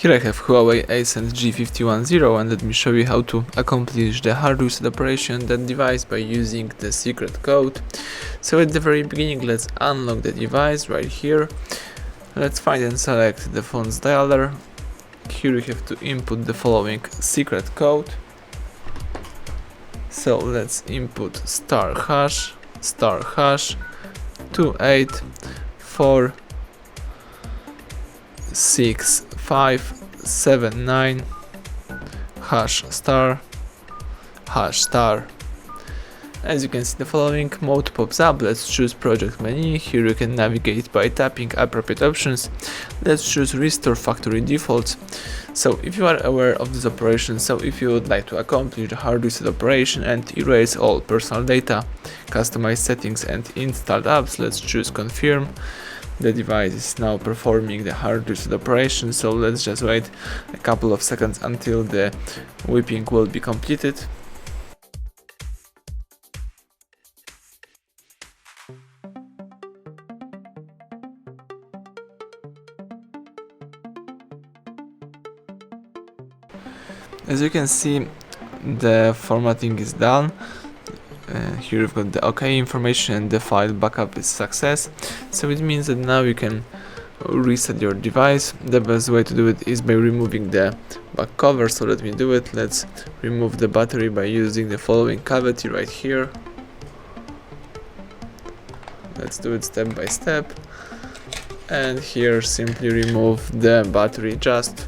Here I have HUAWEI Ascend G510 and let me show you how to accomplish the hard reset operation on that device by using the secret code. So at the very beginning, let's unlock the device right here. Let's find and select the phone's dialer. Here you have to input the following secret code. So let's input *#*284799 #*#*. As you can see, the following mode pops up. Let's choose project menu. Here you can navigate by tapping appropriate options. Let's choose restore factory defaults. So if you are aware of this operation, so if you would like to accomplish the hard reset operation and erase all personal data, customize settings and installed apps, let's choose confirm. The device is now performing the hard reset operation, so let's just wait a couple of seconds until the whipping will be completed. As you can see, the formatting is done. Here you've got the OK information and the file backup is success. So it means that now you can reset your device. The best way to do it is by removing the back cover. So let me do it. Let's remove the battery by using the following cavity right here. Let's do it step by step. And here simply remove the battery just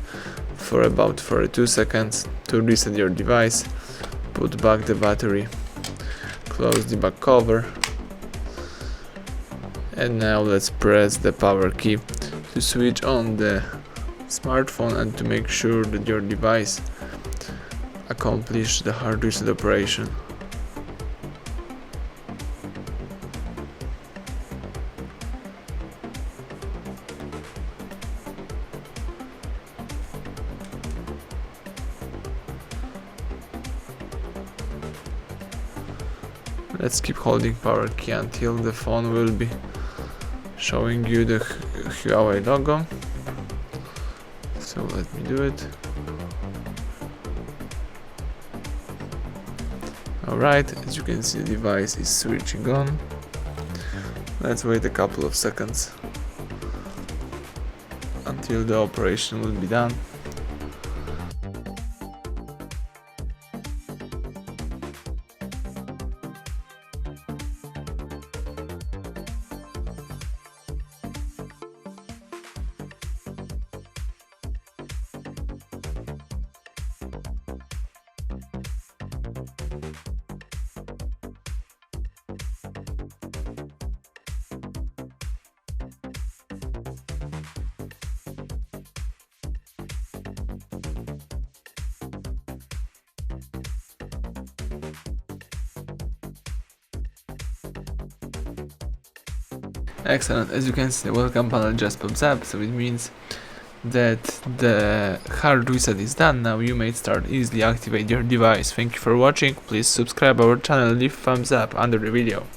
for about 42 seconds to reset your device. Put back the battery, close the back cover, and now let's press the power key to switch on the smartphone and to make sure that your device accomplished the hard reset operation. Let's keep holding power key until the phone will be showing you the HUAWEI logo. So let me do it. Alright, as you can see, the device is switching on. Let's wait a couple of seconds until the operation will be done. Excellent, as you can see, the welcome panel just pops up, so it means that the hard reset is done. Now you may start easily activate your device. Thank you for watching. Please subscribe our channel, leave thumbs up under the video.